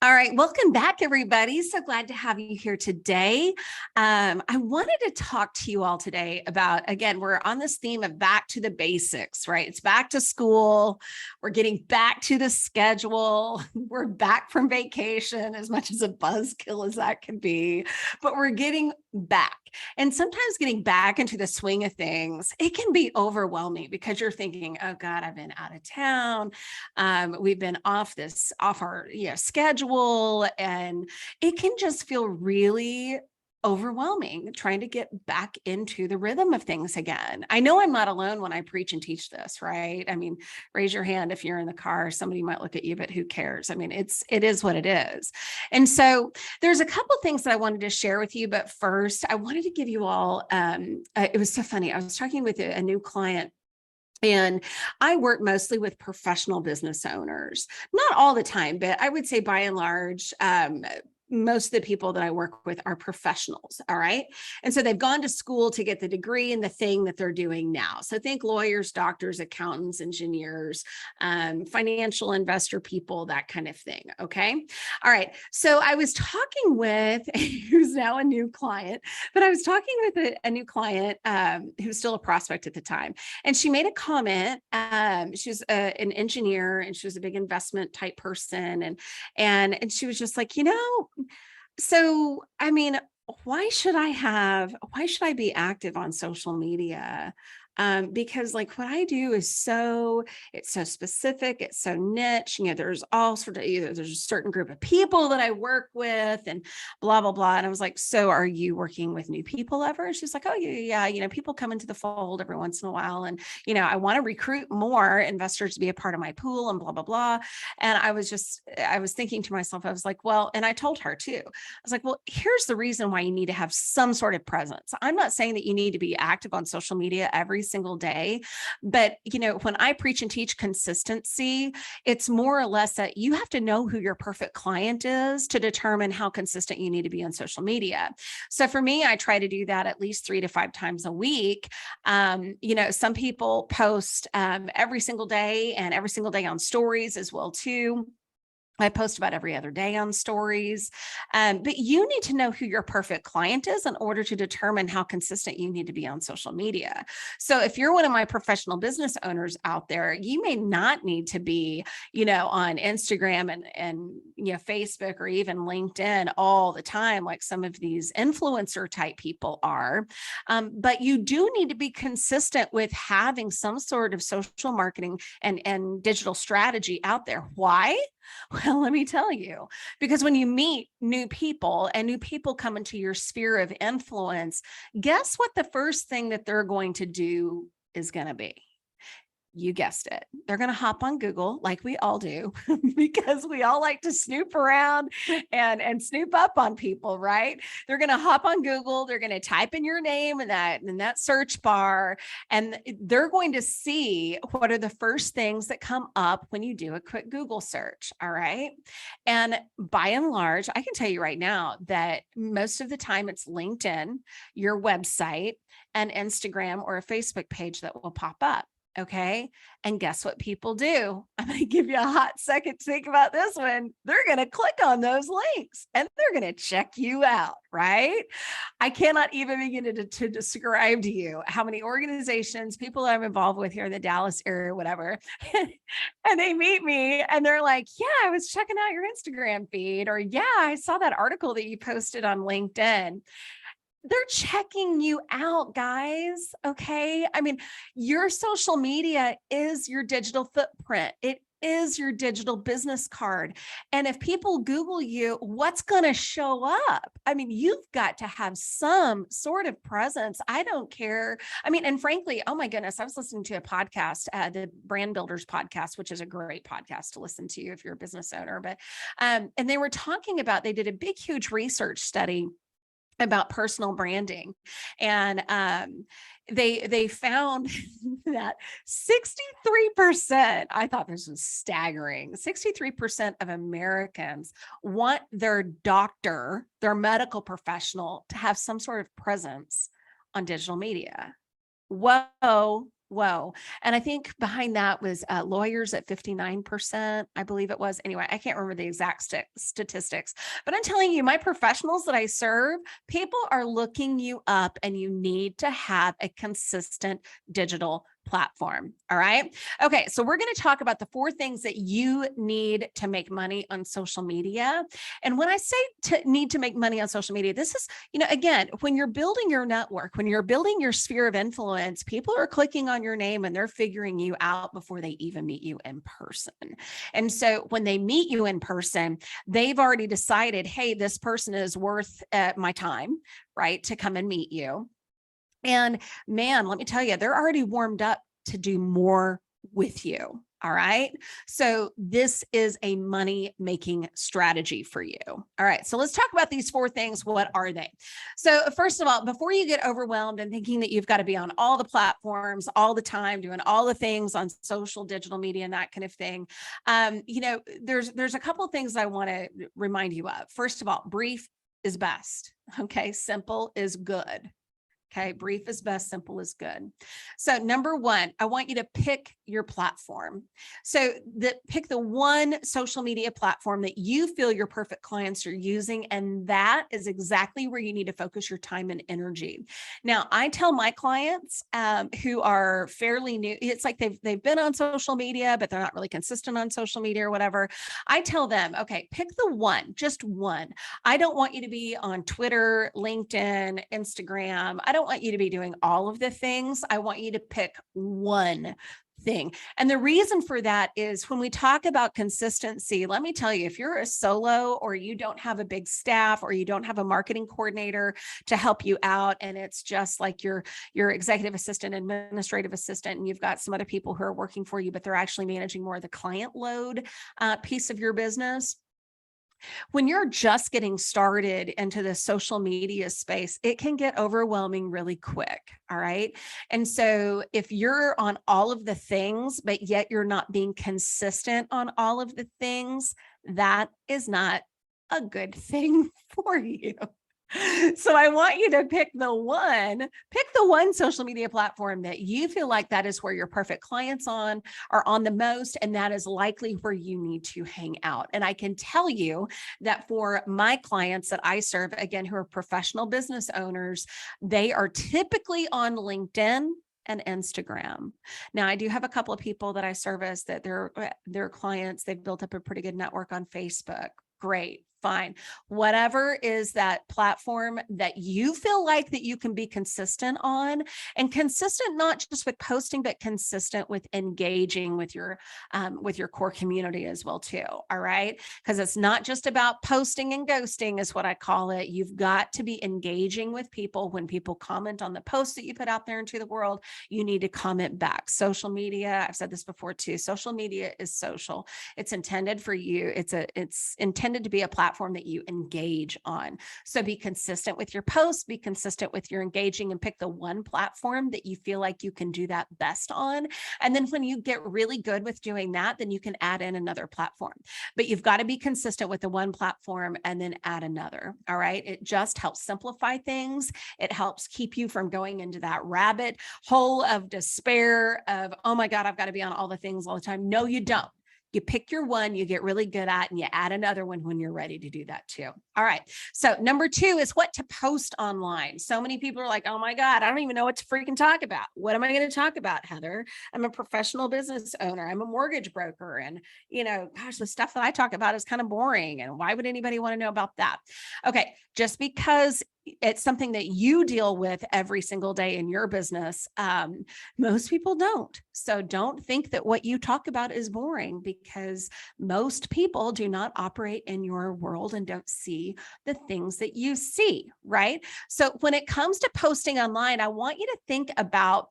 All right, welcome back, everybody. So glad to have you here today. I wanted to talk to you all today about, again, we're on this theme of back to the basics, right? It's back to school. We're getting back to the schedule. We're back from vacation, as much as a buzzkill as that can be, but we're getting back. And sometimes getting back into the swing of things, it can be overwhelming because you're thinking, oh God, I've been out of town. We've been off our schedule, and it can just feel really overwhelming trying to get back into the rhythm of things again. I know I'm not alone when I preach and teach this, right? I mean, raise your hand if you're in the car. Somebody might look at you, but who cares? I mean, it is what it is. And so there's a couple things that I wanted to share with you, but first I wanted to give you all, it was so funny. I was talking with a new client, and I work mostly with professional business owners, not all the time, but I would say by and large, most of the people that I work with are professionals. All right. And so they've gone to school to get the degree in the thing that they're doing now. So think lawyers, doctors, accountants, engineers, financial investor people, that kind of thing. Okay. All right. So I was talking with, who's now a new client, but I was talking with a new client who's still a prospect at the time. And she made a comment. She was an engineer, and she was a big investment type person. And she was just like, so, I mean, why should I be active on social media? Because like what I do is it's so specific, it's so niche, there's all sort of, there's a certain group of people that I work with and blah, blah, blah. And I was like, so are you working with new people ever? And she's like, oh yeah. People come into the fold every once in a while. And, I want to recruit more investors to be a part of my pool and blah, blah, blah. And I was thinking to myself, I was like, well, and I told her too, I was like, well, here's the reason why you need to have some sort of presence. I'm not saying that you need to be active on social media every single day, but when I preach and teach consistency, it's more or less that you have to know who your perfect client is to determine how consistent you need to be on social media. So for me, I try to do that at least 3 to 5 times a week. Some people post every single day, and every single day on stories as well too. I post about every other day on stories, but you need to know who your perfect client is in order to determine how consistent you need to be on social media. So if you're one of my professional business owners out there, you may not need to be, on Instagram and Facebook or even LinkedIn all the time, like some of these influencer type people are. But you do need to be consistent with having some sort of social marketing and digital strategy out there. Why? Well, let me tell you, because when you meet new people and new people come into your sphere of influence, guess what the first thing that they're going to do is going to be? You guessed it. They're going to hop on Google like we all do because we all like to snoop around and snoop up on people, right? They're going to hop on Google. They're going to type in your name in that search bar, and they're going to see what are the first things that come up when you do a quick Google search. All right. And by and large, I can tell you right now that most of the time it's LinkedIn, your website, and Instagram or a Facebook page that will pop up. Okay. And guess what people do? I'm going to give you a hot second to think about this one. They're going to click on those links and they're going to check you out, right? I cannot even begin to describe to you how many organizations, people I'm involved with here in the Dallas area, whatever, and they meet me and they're like, yeah, I was checking out your Instagram feed, or yeah, I saw that article that you posted on LinkedIn. They're checking you out, guys. Okay. I mean, your social media is your digital footprint. It is your digital business card. And if people Google you, what's going to show up? I mean, you've got to have some sort of presence. I don't care. I mean, and frankly, oh my goodness, I was listening to a podcast, the Brand Builders podcast, which is a great podcast to listen to if you're a business owner. But, and they were talking about, they did a big, huge research study about personal branding. And they found that 63%, I thought this was staggering, 63% of Americans want their doctor, their medical professional, to have some sort of presence on digital media. Whoa. Whoa. And I think behind that was lawyers at 59%, I believe it was. Anyway, I can't remember the exact statistics, but I'm telling you, my professionals that I serve, people are looking you up and you need to have a consistent digital platform. All right. Okay. So we're going to talk about the 4 things that you need to make money on social media. And when I say need to make money on social media, this is, again, when you're building your network, when you're building your sphere of influence, people are clicking on your name and they're figuring you out before they even meet you in person. And so when they meet you in person, they've already decided, hey, this person is worth my time, right, to come and meet you. And man, let me tell you, they're already warmed up to do more with you. All right. So this is a money making strategy for you. All right. So let's talk about these 4 things. What are they? So first of all, before you get overwhelmed and thinking that you've got to be on all the platforms all the time, doing all the things on social, digital media, and that kind of thing, there's a couple of things I want to remind you of. First of all, brief is best. Okay. Simple is good. Okay. Brief is best, simple is good. So number 1, I want you to pick your platform. So pick the one social media platform that you feel your perfect clients are using. And that is exactly where you need to focus your time and energy. Now, I tell my clients who are fairly new, it's like they've been on social media, but they're not really consistent on social media or whatever. I tell them, okay, pick the one, just one. I don't want you to be on Twitter, LinkedIn, Instagram. I don't want you to be doing all of the things. I want you to pick one thing. And the reason for that is when we talk about consistency, let me tell you, if you're a solo or you don't have a big staff or you don't have a marketing coordinator to help you out, and it's just like your executive assistant, administrative assistant, and you've got some other people who are working for you, but they're actually managing more of the client load piece of your business. When you're just getting started into the social media space, it can get overwhelming really quick. All right. And so if you're on all of the things, but yet you're not being consistent on all of the things, that is not a good thing for you. So I want you to pick the one social media platform that you feel like that is where your perfect clients are on the most, and that is likely where you need to hang out. And I can tell you that for my clients that I serve, again, who are professional business owners, they are typically on LinkedIn and Instagram. Now, I do have a couple of people that I service that they're clients. They've built up a pretty good network on Facebook. Great. Fine. Whatever is that platform that you feel like that you can be consistent on, and consistent, not just with posting, but consistent with engaging with your core community as well too. All right. Because it's not just about posting and ghosting is what I call it. You've got to be engaging with people. When people comment on the posts that you put out there into the world, you need to comment back. Social media, I've said this before too, social media is social. It's intended for you. It's intended to be a platform that you engage on. So be consistent with your posts, be consistent with your engaging, and pick the one platform that you feel like you can do that best on. And then when you get really good with doing that, then you can add in another platform. But you've got to be consistent with the one platform and then add another. All right. It just helps simplify things. It helps keep you from going into that rabbit hole of despair of, oh my God, I've got to be on all the things all the time. No, you don't. You pick your one, you get really good at, and you add another one when you're ready to do that too. All right. So number 2 is what to post online. So many people are like, oh my God, I don't even know what to freaking talk about. What am I going to talk about, Heather? I'm a professional business owner. I'm a mortgage broker. And, gosh, the stuff that I talk about is kind of boring. And why would anybody want to know about that? Okay. Just because it's something that you deal with every single day in your business, most people don't. So don't think that what you talk about is boring, because most people do not operate in your world and don't see the things that you see, right? So when it comes to posting online, I want you to think about,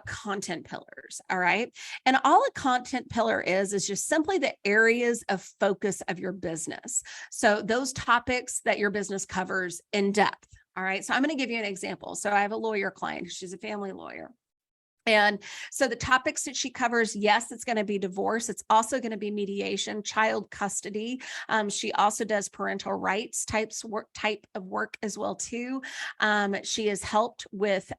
content pillars. All right. And all a content pillar is just simply the areas of focus of your business. So those topics that your business covers in depth. All right. So I'm going to give you an example. So I have a lawyer client. She's a family lawyer. And so the topics that she covers, yes, it's going to be divorce. It's also going to be mediation, child custody. She also does parental rights type of work as well too. She has helped with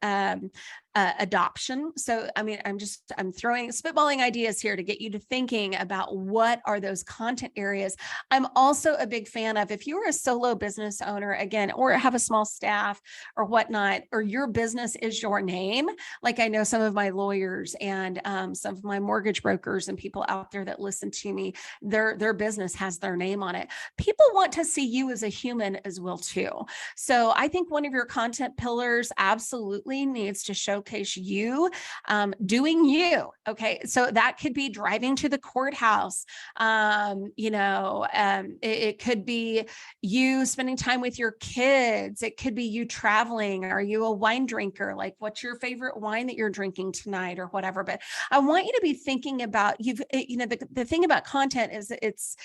adoption. So, I mean, I'm spitballing ideas here to get you to thinking about what are those content areas. I'm also a big fan of, if you're a solo business owner, again, or have a small staff or whatnot, or your business is your name. Like I know some of my lawyers and some of my mortgage brokers and people out there that listen to me, their business has their name on it. People want to see you as a human as well too. So I think one of your content pillars absolutely needs to showcase you doing you. Okay. So that could be driving to the courthouse. It could be you spending time with your kids. It could be you traveling. Are you a wine drinker? Like, what's your favorite wine that you're drinking tonight or whatever? But I want you to be thinking about the thing about content is it's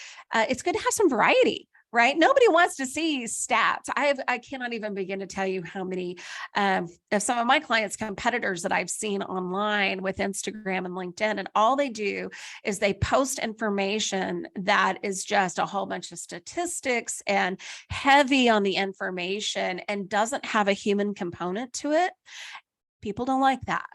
good to have some variety. Right? Nobody wants to see stats. I cannot even begin to tell you how many of some of my clients' competitors that I've seen online with Instagram and LinkedIn, and all they do is they post information that is just a whole bunch of statistics and heavy on the information and doesn't have a human component to it. People don't like that.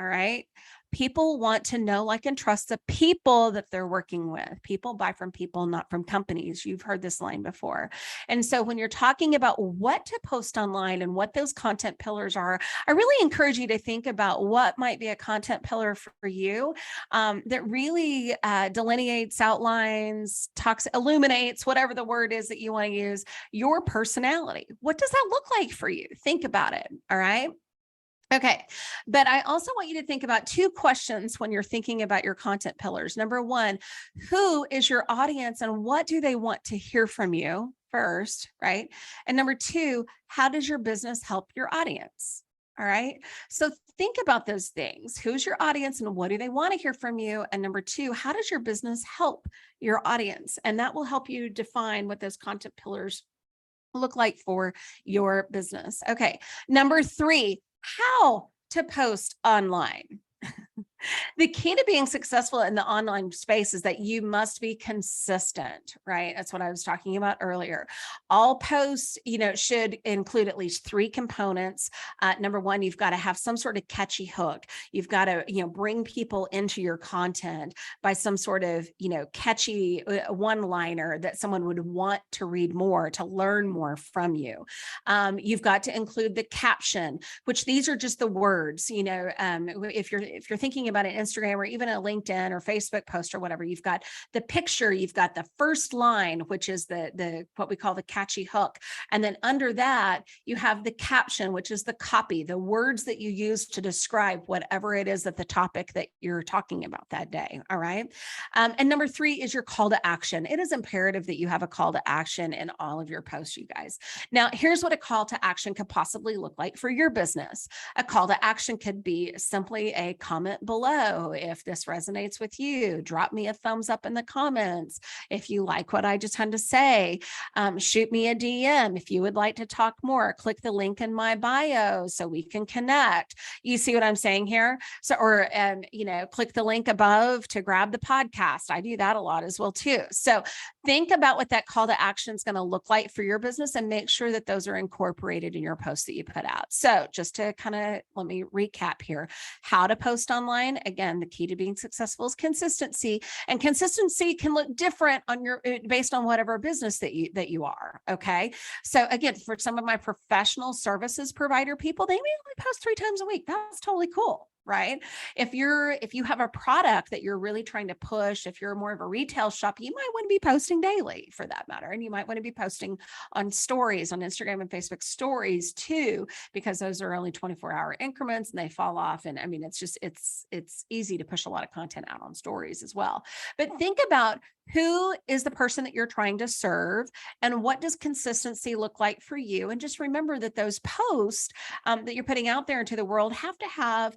All right. People want to know, like, and trust the people that they're working with. People buy from people, not from companies. You've heard this line before. And so when you're talking about what to post online and what those content pillars are, I really encourage you to think about what might be a content pillar for you that really delineates, outlines, illuminates, whatever the word is that you want to use, your personality. What does that look like for you? Think about it. All right. Okay. But I also want you to think about two questions when you're thinking about your content pillars. Number one, who is your audience and what do they want to hear from you first, right? And number two, how does your business help your audience? All right. So think about those things. Who's your audience and what do they want to hear from you? And number two, how does your business help your audience? And that will help you define what those content pillars look like for your business. Okay. Number three, how to post online. The key to being successful in the online space is that you must be consistent, right? That's what I was talking about earlier. All posts, should include at least three components. Number one, you've got to have some sort of catchy hook. You've got to, bring people into your content by some sort of, catchy one-liner that someone would want to read more, to learn more from you. You've got to include the caption, which these are just the words, if you're thinking about an Instagram or even a LinkedIn or Facebook post or whatever, you've got the picture, you've got the first line, which is the what we call the catchy hook. And then under that, you have the caption, which is the copy, the words that you use to describe whatever it is that the topic that you're talking about that day. All right. And number three is your call to action. It is imperative that you have a call to action in all of your posts, you guys. Now, here's what a call to action could possibly look like for your business. A call to action could be simply a comment below. If this resonates with you, drop me a thumbs up in the comments. If you like what I just had to say, shoot me a DM. If you would like to talk more, click the link in my bio so we can connect. You see what I'm saying here? So, or, click the link above to grab the podcast. I do that a lot as well too. So think about what that call to action is going to look like for your business and make sure that those are incorporated in your posts that you put out. So just to let me recap here, how to post online. Again, the key to being successful is consistency, and consistency can look different based on whatever business that you are. Okay. So again, for some of my professional services provider people, they may only post 3 times a week. That's totally cool. Right? If you have a product that you're really trying to push, if you're more of a retail shop, you might want to be posting daily for that matter. And you might want to be posting on stories, on Instagram and Facebook stories too, because those are only 24-hour increments and they fall off. And I mean, it's easy to push a lot of content out on stories as well. But think about who is the person that you're trying to serve and what does consistency look like for you? And just remember that those posts that you're putting out there into the world have to have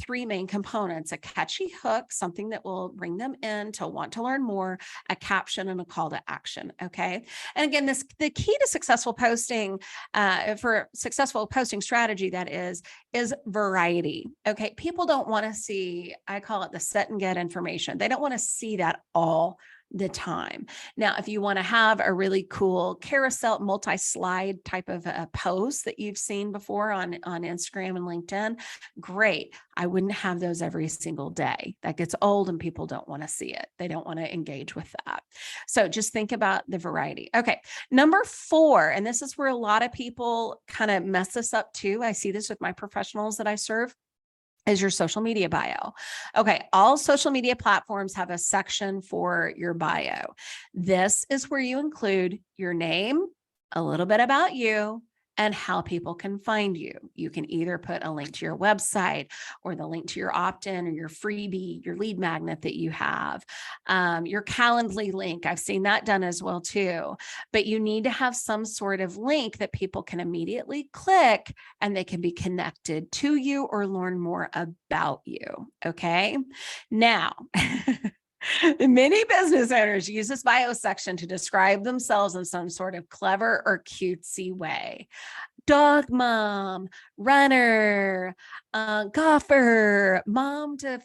3 main components: a catchy hook, something that will bring them in to want to learn more, a caption, and a call to action. Okay. And again, the key to successful posting, for successful posting strategy, that is variety. Okay. People don't want to see, I call it the set and get information. They don't want to see that all the time. Now, if you want to have a really cool carousel, multi-slide type of a post that you've seen before on Instagram and LinkedIn, great. I wouldn't have those every single day. That gets old and people don't want to see it. They don't want to engage with that. So just think about the variety. Okay. Number 4, and this is where a lot of people kind of mess this up too. I see this with my professionals that I serve, is your social media bio. Okay, all social media platforms have a section for your bio. This is where you include your name, a little bit about you, and how people can find you. You can either put a link to your website or the link to your opt-in or your freebie, your lead magnet that you have, your Calendly link. I've seen that done as well too. But you need to have some sort of link that people can immediately click and they can be connected to you or learn more about you. Okay. Now, many business owners use this bio section to describe themselves in some sort of clever or cutesy way. Dog mom, runner, golfer, mom to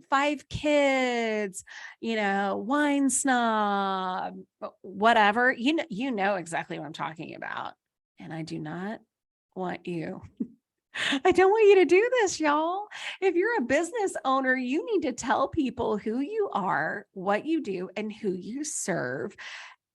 5 kids, wine snob, whatever. You know exactly what I'm talking about. And I do not want you. I don't want you to do this, y'all. If you're a business owner, you need to tell people who you are, what you do, and who you serve.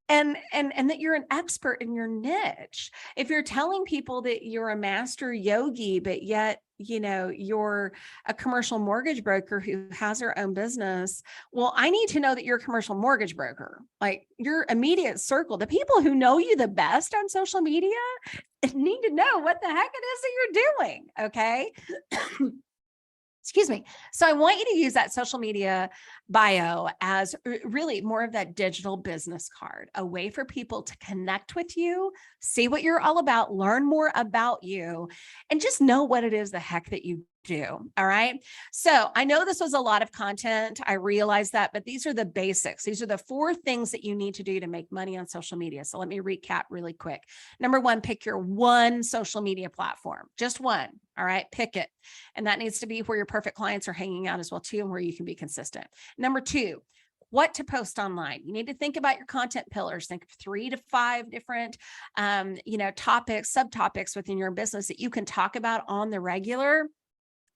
And that you're an expert in your niche. If you're telling people that you're a master yogi, but yet, you're a commercial mortgage broker who has her own business, well, I need to know that you're a commercial mortgage broker. Like your immediate circle, the people who know you the best on social media need to know what the heck it is that you're doing. Okay. Excuse me. So I want you to use that social media bio as really more of that digital business card, a way for people to connect with you, see what you're all about, learn more about you, and just know what it is the heck that you do. All right. So I know this was a lot of content. I realize that, but these are the basics. These are the 4 things that you need to do to make money on social media. So let me recap really quick. Number 1, pick your one social media platform, just one. All right. Pick it. And that needs to be where your perfect clients are hanging out as well too, and where you can be consistent. Number 2, what to post online. You need to think about your content pillars. Think of 3 to 5 different, topics, subtopics within your business that you can talk about on the regular.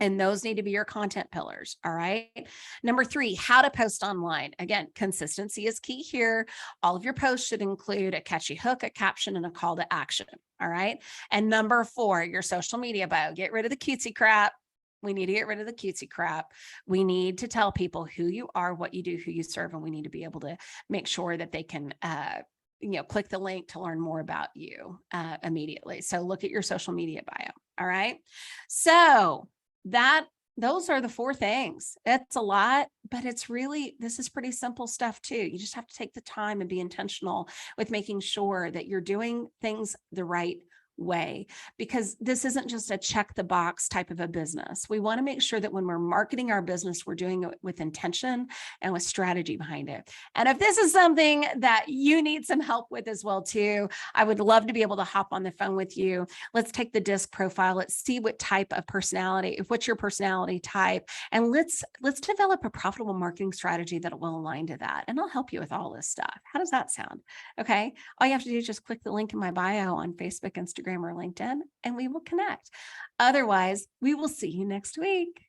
And those need to be your content pillars. All right. Number 3, how to post online. Again, consistency is key here. All of your posts should include a catchy hook, a caption, and a call to action. All right. And number 4, your social media bio. Get rid of the cutesy crap. We need to get rid of the cutesy crap. We need to tell people who you are, what you do, who you serve, and we need to be able to make sure that they can, click the link to learn more about you immediately. So look at your social media bio. All right. So those are the 4 things. It's a lot, but this is pretty simple stuff too. You just have to take the time and be intentional with making sure that you're doing things the right way, because this isn't just a check the box type of a business. We want to make sure that when we're marketing our business, we're doing it with intention and with strategy behind it. And if this is something that you need some help with as well too, I would love to be able to hop on the phone with you. Let's take the DISC profile. Let's see what type of personality, what's your personality type, and let's develop a profitable marketing strategy that will align to that. And I'll help you with all this stuff. How does that sound? Okay. All you have to do is just click the link in my bio on Facebook, Instagram, or LinkedIn, and we will connect. Otherwise, we will see you next week.